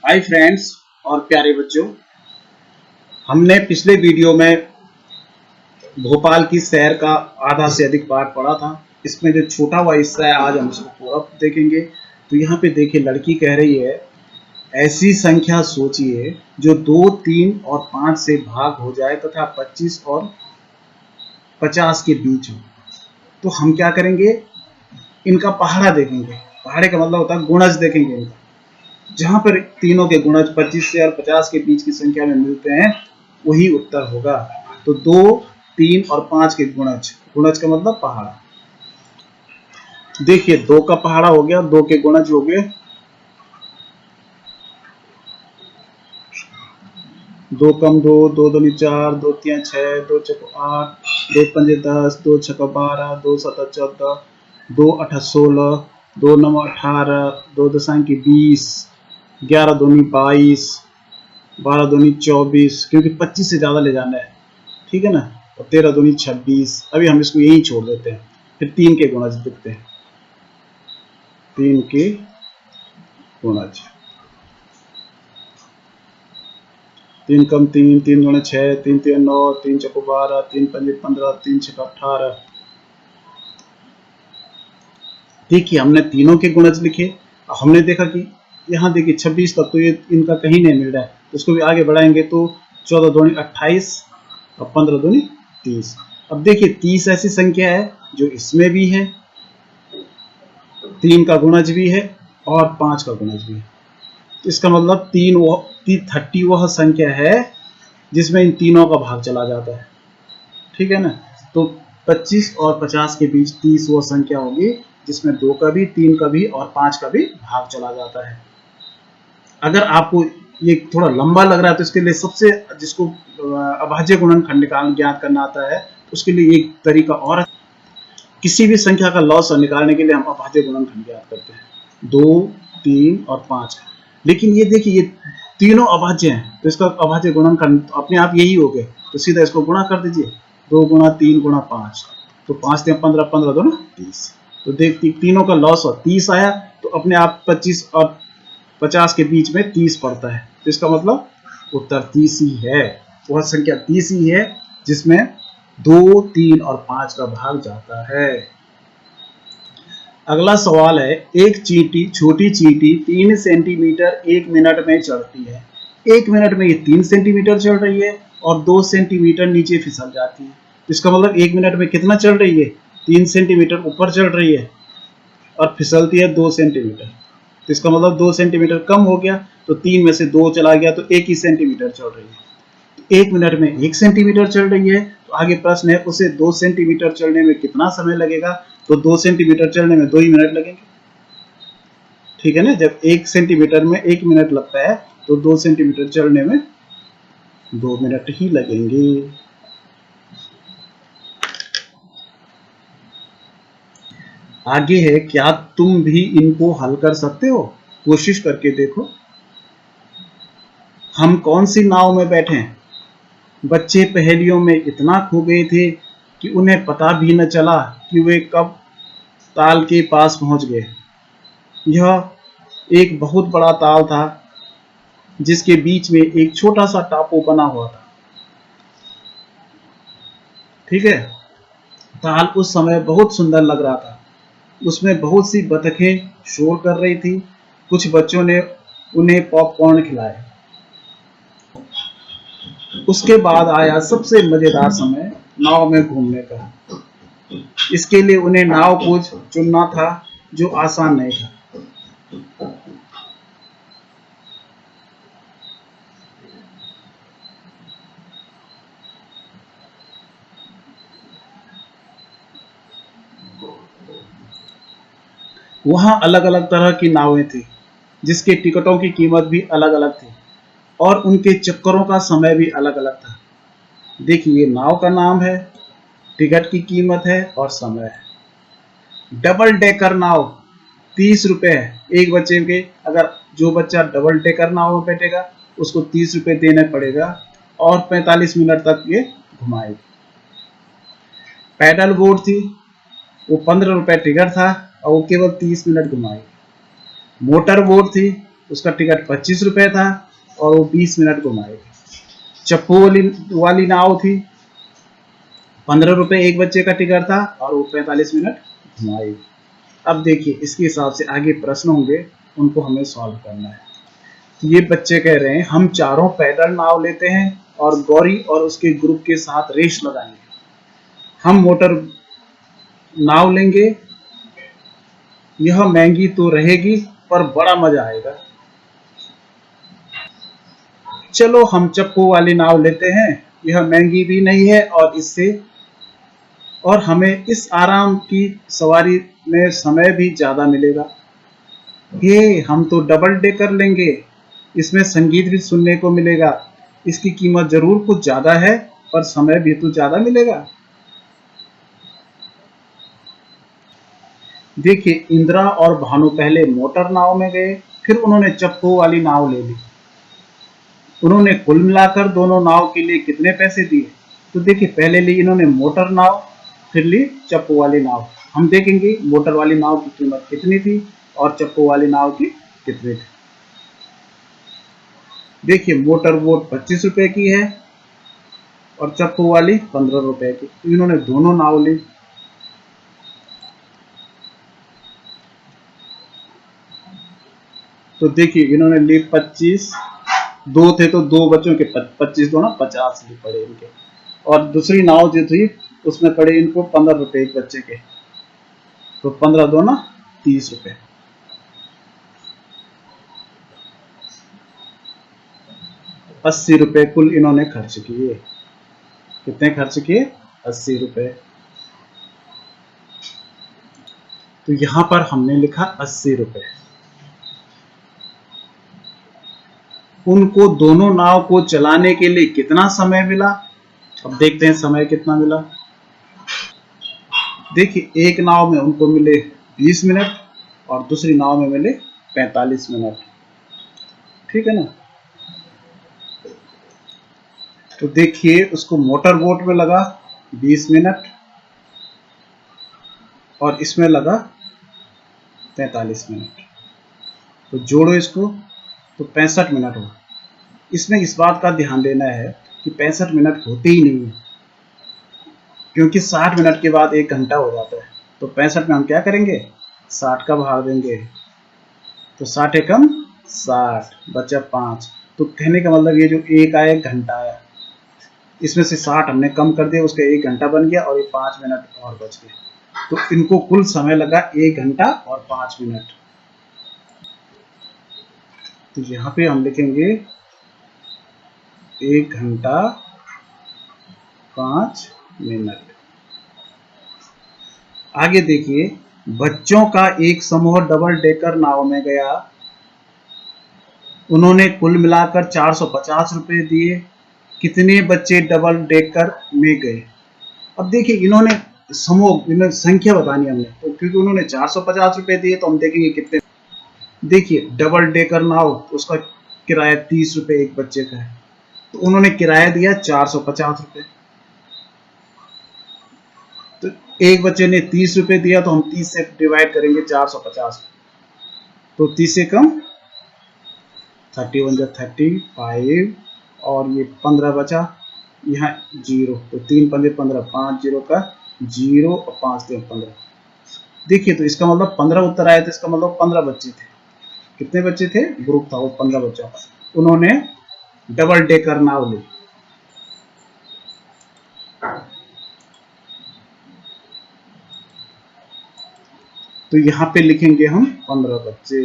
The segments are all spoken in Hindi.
हाय फ्रेंड्स और प्यारे बच्चों, हमने पिछले वीडियो में भोपाल की शहर का आधा से अधिक पार्ट पढ़ा था। इसमें जो छोटा हुआ हिस्सा है आज हम इसको पूरा देखेंगे। तो यहाँ पे देखिए, लड़की कह रही है ऐसी संख्या सोचिए जो 2, 3 और 5 से भाग हो जाए तथा 25 और 50 के बीच हो। तो हम क्या करेंगे, इनका पहाड़ा देखेंगे। पहाड़े का मतलब होता है गुणज देखेंगे इनका। जहां पर तीनों के गुणज 25 से और 50 के बीच की संख्या में मिलते हैं वही उत्तर होगा। तो 2, 3 और 5 के गुणज, गुणज का मतलब पहाड़ा। देखिए 2 का पहाड़ा हो गया, 2 के गुणज हो गए 2 कम 2, 2 दूनी 4, 2 3 6, 2 चौको 8, 2 पंजे 10, 2 छक्का 12, 2 सत्ता 14, 2 8 16, 2 9 18, 2 दशांक 20, 11 दूनी 22, 12 दूनी 24, क्योंकि 25 से ज्यादा ले जाना है, ठीक है ना। और 13 दूनी 26। अभी हम इसको यही छोड़ देते हैं। फिर 3 के गुणज देखते हैं। 3 के गुणज, 3 कम 3, 3 दूनी 6, 3 3 9, 3 चौको 12, 3 पंजे 15, 3 छक्का 18। देखिए हमने तीनों के गुणज लिखे। हमने देखा कि यहाँ देखिए 26 तक तो ये इनका कहीं नहीं मिल रहा है, तो इसको भी आगे बढ़ाएंगे तो 14 दूनी 28 और 15 दूनी 30। अब देखिए 30 ऐसी संख्या है जो इसमें भी है, 3 का गुणज भी है और 5 का गुणज भी है। इसका मतलब 30 वह संख्या है जिसमें इन तीनों का भाग चला जाता है, ठीक है ना। तो 25 और 50 के बीच 30 वह संख्या होगी जिसमें 2 का भी, 3 का भी और 5 का भी भाग चला जाता है। अगर आपको ये थोड़ा लंबा लग रहा है तो इसके लिए सबसे, जिसको अभाज्य गुणनखंड निकाल ज्ञात करना आता है, तो उसके लिए एक तरीका और है। किसी भी संख्या का लॉग निकालने के लिए हम अभाज्य गुणनखंड ज्ञात करते हैं, 2, 3 और 5 का। लेकिन ये देखिए ये तीनों अभाज्य हैं, तो इसका अभाज्य गुणनखंड तो अपने आप यही हो गए। तो सीधा इसको गुणा कर दीजिए, 2 गुणा 3 गुणा 5, तो 5 3 15, 15 2 30। तो देखिए तीनों का लॉस 30 आया, तो अपने आप 25 और 50 के बीच में 30 पड़ता है। तो इसका मतलब उत्तर 30 ही है। वह संख्या 30 ही है जिसमें 2, 3 और 5 का भाग जाता है। अगला सवाल है, एक चींटी, छोटी चींटी 3 सेंटीमीटर 1 मिनट में चढ़ती है। 1 मिनट में ये 3 सेंटीमीटर चढ़ रही है और 2 सेंटीमीटर नीचे फिसल जाती है। इसका मतलब 1 मिनट में कितना चढ़ रही है, 3 सेंटीमीटर ऊपर चढ़ रही है और फिसलती है 2 सेंटीमीटर। तो इसका मतलब 2 सेंटीमीटर कम हो गया, तो 3 में से 2 चला गया, तो 1 ही सेंटीमीटर चढ़ रही है। 1 मिनट में 1 सेंटीमीटर चल रही है, तो आगे प्रश्न है उसे 2 सेंटीमीटर चलने में कितना समय लगेगा। तो 2 सेंटीमीटर चलने में 2 ही मिनट लगेंगे, ठीक है ना। जब 1 सेंटीमीटर में 1 मिनट लगता है तो 2 सेंटीमीटर चलने में 2 मिनट ही लगेंगे। आगे है, क्या तुम भी इनको हल कर सकते हो, कोशिश करके देखो। हम कौन सी नाव में बैठे हैं। बच्चे पहेलियों में इतना खो गए थे कि उन्हें पता भी न चला कि वे कब ताल के पास पहुंच गए। यह एक बहुत बड़ा ताल था जिसके बीच में एक छोटा सा टापू बना हुआ था, ठीक है। ताल उस समय बहुत सुंदर लग रहा था। उसमें बहुत सी बतखें शोर कर रही थी। कुछ बच्चों ने उन्हें पॉपकॉर्न खिलाए। उसके बाद आया सबसे मजेदार समय, नाव में घूमने का। इसके लिए उन्हें नाव को चुनना था जो आसान नहीं था। वहां अलग अलग तरह की नावें थी जिसके टिकटों की कीमत भी अलग अलग थी और उनके चक्करों का समय भी अलग अलग था। देखिए नाव का नाम है, टिकट की कीमत है और समय है। डबल डेकर नाव 30 रुपए है एक बच्चे के। अगर जो बच्चा डबल डेकर नाव में बैठेगा उसको 30 रुपए देने पड़ेगा और 45 मिनट तक ये घुमाएगी। पैडल बोट थी, वो 15 रुपए टिकट था और वो केवल 30 मिनट घुमाएगी। मोटर बोट थी, उसका टिकट 25 रुपए था और वो 20 मिनट घुमाएगी। चप्पू वाली नाव थी, 15 रुपए एक बच्चे का टिकट था और वो 45 मिनट घुमाएगी। अब देखिए इसके हिसाब से आगे प्रश्न होंगे, उनको हमें सॉल्व करना है। ये बच्चे कह रहे हैं हम चारों पैदल नाव लेते हैं और गौरी और उसके ग्रुप के साथ रेस लगाएंगे। हम मोटर नाव लेंगे, यह महंगी तो रहेगी पर बड़ा मजा आएगा। चलो हम चप्पू वाली नाव लेते हैं, यह महंगी भी नहीं है और हमें इस आराम की सवारी में समय भी ज्यादा मिलेगा। ये हम तो डबल डेकर लेंगे, इसमें संगीत भी सुनने को मिलेगा। इसकी कीमत जरूर कुछ ज्यादा है पर समय भी तो ज्यादा मिलेगा। देखिए इंदिरा और भानु पहले मोटर नाव में गए, फिर उन्होंने चप्पू वाली नाव ले ली। उन्होंने कुल मिलाकर दोनों नाव के लिए कितने पैसे दिए? तो देखिए पहले ली इन्होंने मोटर नाव, फिर ली चप्पू वाली नाव। हम देखेंगे मोटर वाली नाव की कीमत कितनी थी और चप्पू वाली नाव की कितनी थी। देखिए मोटर बोट 25 रुपए की है और चप्पू वाली 15 रुपए की। तो इन्होंने दोनों नाव ली। तो देखिए इन्होंने ली 25, दो थे तो दो बच्चों के 25 दो ना 50 भी पड़े इनके, और दूसरी नाव जो थी उसमें पड़े इनको 15 रुपए एक बच्चे के, तो 15 दो ना 30 रुपए। ₹80 कुल इन्होंने खर्च किए। कितने खर्च किए? 80 रुपए। तो यहां पर हमने लिखा 80 रुपए। उनको दोनों नाव को चलाने के लिए कितना समय मिला? अब देखते हैं समय कितना मिला। देखिए एक नाव में उनको मिले 20 मिनट और दूसरी नाव में मिले 45 मिनट। ठीक है ना। तो देखिए उसको मोटर बोट में लगा 20 मिनट और इसमें लगा 45 मिनट। तो जोड़ो इसको तो 65 मिनट हो। इसमें इस बात का ध्यान देना है कि 65 मिनट होते ही नहीं है, क्योंकि 60 मिनट के बाद 1 घंटा हो जाता है। तो 65 में हम क्या करेंगे? 60 का भाग देंगे, तो 60 एकम 60 बचा 5। तो कहने का मतलब ये जो 1 आया 1 घंटा आया, इसमें से 60 हमने कम कर दिया, उसका 1 घंटा बन गया और ये 5 मिनट और बच गए। तो इनको कुल समय लगा 1 घंटा और 5 मिनट। तो यहाँ पे हम लिखेंगे 1 घंटा 5 मिनट। आगे देखिए बच्चों का एक समूह डबल डेकर नाव में गया। उन्होंने कुल मिलाकर 450 रुपए दिए। कितने बच्चे डबल डेकर में गए? अब देखिए इन्होंने संख्या बतानी हमने, तो क्योंकि उन्होंने 450 रुपए दिए तो हम देखेंगे कितने। देखिए डबल डेकर नाव उसका किराया 30 रुपए एक बच्चे का है, तो उन्होंने किराया दिया 450 रुपए। तो एक बच्चे ने 30 रुपए दिया तो हम 30 से डिवाइड करेंगे 450, तो 30 से कम 31 जा 35 और ये 15 बचा, यहाँ 0, तो 3 पंजे 15, 5 0 का 0 और 5 3 15। देखिए तो इसका मतलब 15 उत्तर आए, तो इसका मतलब 15 बच्चे थे। कितने बच्चे थे? ग्रुप था वो 15 बच्चों का। उन्होंने डबल डेकर नाव ली। तो यहाँ पे लिखेंगे हम 15 बच्चे।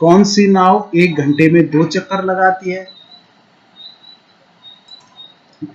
कौन सी नाव 1 घंटे में 2 चक्कर लगाती है?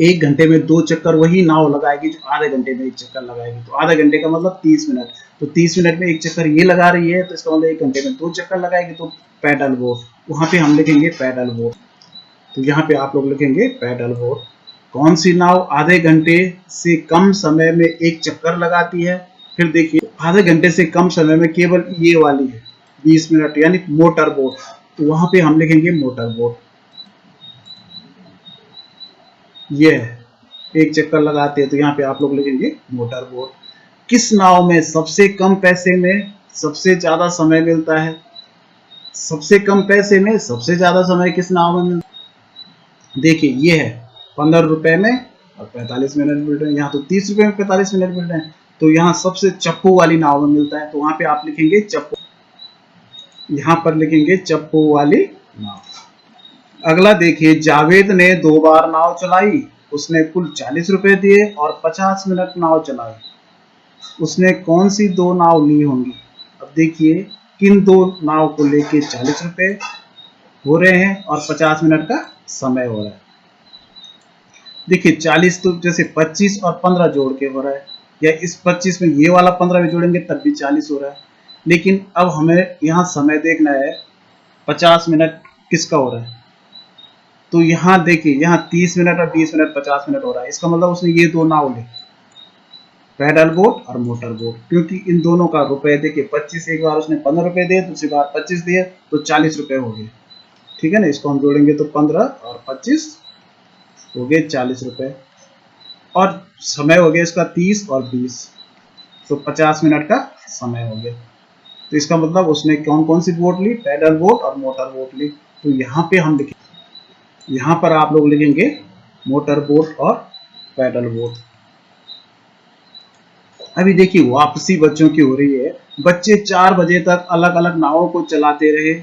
1 घंटे में 2 चक्कर वही नाव लगाएगी जो आधे घंटे में 1 चक्कर लगाएगी। तो आधे घंटे का मतलब 30 मिनट, तो 30 मिनट में 1 चक्कर ये लगा रही है, तो इसका मतलब 1 घंटे में 2 चक्कर लगाएगी। तो पैडल बोट, वहां पे हम लिखेंगे पैडल बोट। तो यहाँ पे आप लोग लिखेंगे पैडल बोट। कौन सी नाव आधे घंटे से कम समय में 1 चक्कर लगाती है? फिर देखिए आधे घंटे से कम समय में केवल ये वाली है 20 मिनट, यानी मोटर बोट। तो वहां पे हम लिखेंगे मोटर बोट। ये है 1 चक्कर लगाते हैं, तो यहाँ पे आप लोग लिखेंगे मोटर बोट। किस नाव में सबसे कम पैसे में सबसे ज्यादा समय मिलता है, सबसे कम पैसे में सबसे ज्यादा समय किस नाव में मिलता है? देखिए ये है 15 रुपए में और 45 मिनट मिल रहे हैं, यहाँ तो 30 रुपए में 45 मिनट मिल रहे हैं, तो यहाँ सबसे चप्पू वाली नाव में मिलता है, तो वहां पे आप लिखेंगे चप्पू, यहाँ पर लिखेंगे चप्पू वाली नाव। अगला देखिए, जावेद ने 2 बार नाव चलाई, उसने कुल 40 रुपए दिए और 50 मिनट नाव चलाई, उसने कौन सी 2 नाव ली होंगी? अब देखिए किन 2 नाव को लेके 40 रुपए हो रहे हैं और 50 मिनट का समय हो रहा है। देखिए 40 तो जैसे 25 और 15 जोड़ के हो रहा है, या इस 25 में ये वाला 15 भी जोड़ेंगे तब भी 40 हो रहा है, लेकिन अब हमें यहाँ समय देखना है 50 मिनट किसका हो रहा है। तो यहाँ देखिए, यहाँ 30 मिनट और 20 मिनट 50 मिनट हो रहा है, इसका मतलब उसने ये 2 नाव ली, पैडल बोट और मोटर बोट, क्योंकि इन दोनों का रुपए देखिए 25, एक बार उसने 15 रुपए दिए, दूसरी बार 25 दिए, तो 40 रुपए हो गए। ठीक है ना, इसको हम जोड़ेंगे तो 15 और 25 हो गए 40 रुपए, और समय हो गया इसका 30 और 20, तो 50 मिनट का समय हो गया। तो इसका मतलब उसने कौन कौन सी बोट ली? पैडल बोट और मोटर बोट ली। तो यहाँ पे हम लिखेंगे, यहाँ पर आप लोग लिखेंगे मोटर बोट और पैडल बोट। अभी देखिए वापसी बच्चों की हो रही है, बच्चे 4 बजे तक अलग अलग नावों को चलाते रहे,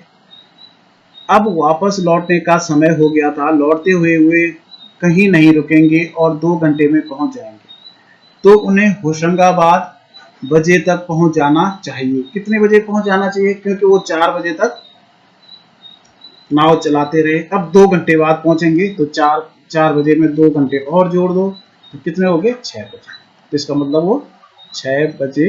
अब वापस लौटने का समय हो गया था, लौटते हुए कहीं नहीं रुकेंगे और 2 घंटे में पहुंच जाएंगे, तो उन्हें होशंगाबाद बजे तक पहुंच जाना चाहिए। कितने बजे पहुंच जाना चाहिए? क्योंकि वो 4 बजे तक नाव चलाते रहे, अब 2 घंटे बाद पहुंचेंगे, तो 4 बजे में 2 घंटे और जोड़ दो, तो कितने हो गए? 6 बजे। तो इसका मतलब वो 6 बजे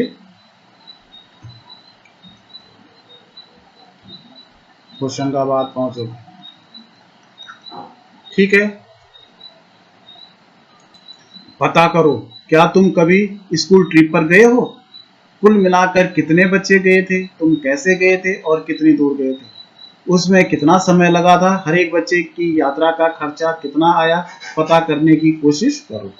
होशंगाबाद पहुंचोगे। ठीक है, पता करो, क्या तुम कभी स्कूल ट्रिप पर गए हो? कुल मिलाकर कितने बच्चे गए थे, तुम कैसे गए थे और कितनी दूर गए थे, उसमें कितना समय लगा था, हर एक बच्चे की यात्रा का खर्चा कितना आया, पता करने की कोशिश करो।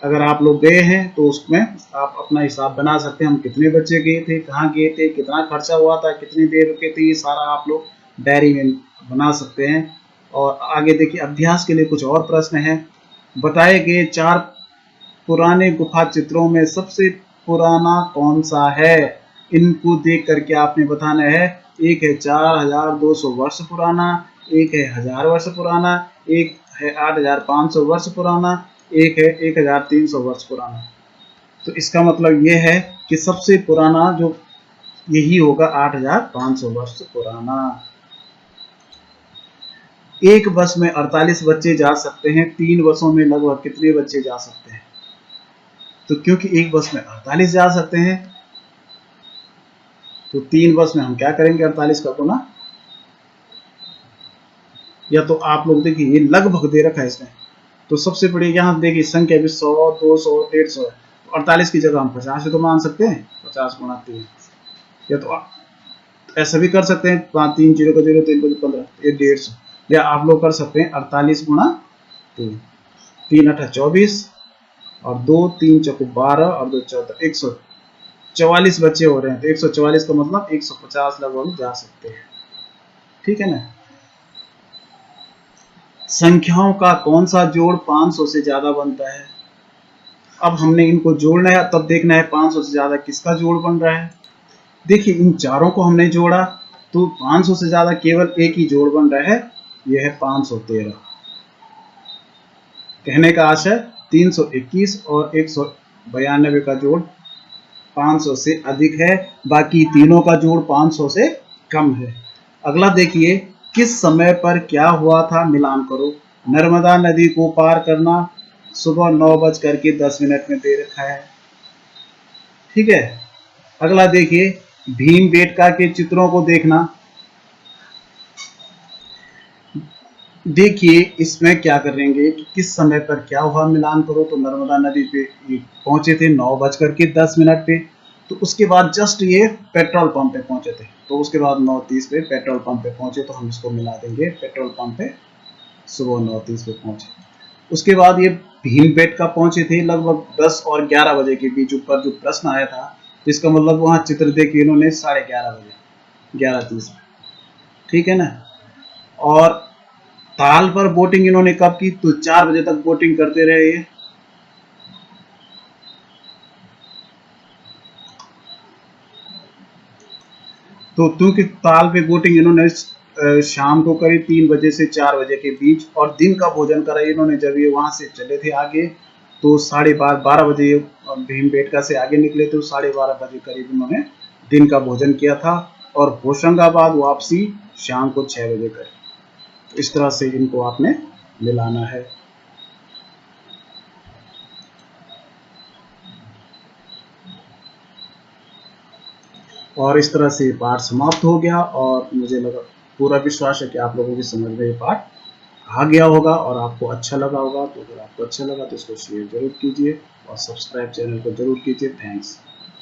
अगर आप लोग गए हैं तो उसमें आप अपना हिसाब बना सकते हैं, हम कितने बच्चे गए थे, कहाँ गए थे, कितना खर्चा हुआ था, कितनी देर रुके थे, ये सारा आप लोग डायरी में बना सकते हैं। और आगे देखिए अभ्यास के लिए कुछ और प्रश्न हैं। बताए गए 4 पुराने गुफा चित्रों में सबसे पुराना कौन सा है? इनको देख करके आपने बताना है। एक है 4200 वर्ष पुराना, एक है 1000 वर्ष पुराना, एक है 8500 वर्ष पुराना, एक है 1300 वर्ष पुराना। तो इसका मतलब ये है कि सबसे पुराना जो यही होगा 8500 वर्ष पुराना। एक बस में 48 बच्चे जा सकते हैं, 3 बसों में लगभग कितने बच्चे जा सकते हैं? तो क्योंकि एक बस में 48 जा सकते हैं, तो 3 बस में हम क्या करेंगे? 48 का गुना, या तो आप लोग देखिए ये लगभग दे रखा है इसमें, तो सबसे बड़ी यहाँ देखिए संख्या भी 100, 200, 150 है, तो 48 की जगह हम 50 से तो मान सकते हैं, 50 गुणा 3, या तो ऐसा भी कर सकते हैं 5 3 0 का 0 3 15, ये 150, या आप लोग कर सकते हैं 48 गुणा 3, 3 8 24 और 2 3 चौको 12 और 2 14, 144 बच्चे हो रहे हैं, तो 144 का मतलब 150 लगभग जा सकते हैं। ठीक है ना। संख्याओं का कौन सा जोड़ 500 से ज्यादा बनता है? अब हमने इनको जोड़ना है, तब देखना है 500 से ज्यादा किसका जोड़ बन रहा है। देखिए इन चारों को हमने जोड़ा तो 500 से ज्यादा केवल एक ही जोड़ बन रहा है, यह है 513। कहने का आशय 321 और 192 का जोड़ 500 से अधिक है, बाकी तीनों का जोड़ 500 से कम है। अगला देखिए, किस समय पर क्या हुआ था, मिलान करो। नर्मदा नदी को पार करना सुबह 9:10 में दे रखा है। ठीक है, अगला देखिए, भीमबेटका के चित्रों को देखना। देखिए इसमें क्या करेंगे कि किस समय पर क्या हुआ, मिलान करो। तो नर्मदा नदी पे पहुंचे थे 9:10 पे, तो उसके बाद जस्ट ये पेट्रोल पंप पे पहुंचे थे, तो उसके बाद 9:30 पे पेट्रोल पंप पे पहुंचे, तो हम इसको मिला देंगे, पेट्रोल पंप पे सुबह 9:30 पे पहुंचे। उसके बाद ये भीमबेटका पहुंचे थे लगभग 10 और 11 बजे के बीच, ऊपर जो प्रश्न आया था तो इसका मतलब वहाँ चित्र देखिए इन्होंने 11:30 बजे 11:30 में, ठीक है ना। और ताल पर बोटिंग इन्होंने कब की, तो 4 बजे तक बोटिंग करते रहे ये। तो क्योंकि ताल पे बोटिंग इन्होंने शाम को करी 3 बजे से 4 बजे के बीच, और दिन का भोजन करा इन्होंने जब ये वहां से चले थे आगे, तो 12:30 बजे भीमबेटका से आगे निकले, तो 12:30 बजे करीब इन्होंने दिन का भोजन किया था, और होशंगाबाद वापसी शाम को 6 बजे करी। इस तरह से इनको आपने मिलाना है। और इस तरह से पाठ समाप्त हो गया, और मुझे लगा, पूरा विश्वास है कि आप लोगों की समझ में ये पाठ आ गया होगा और आपको अच्छा लगा होगा। तो अगर आपको अच्छा लगा तो इसको शेयर जरूर कीजिए और सब्सक्राइब चैनल को जरूर कीजिए। थैंक्स।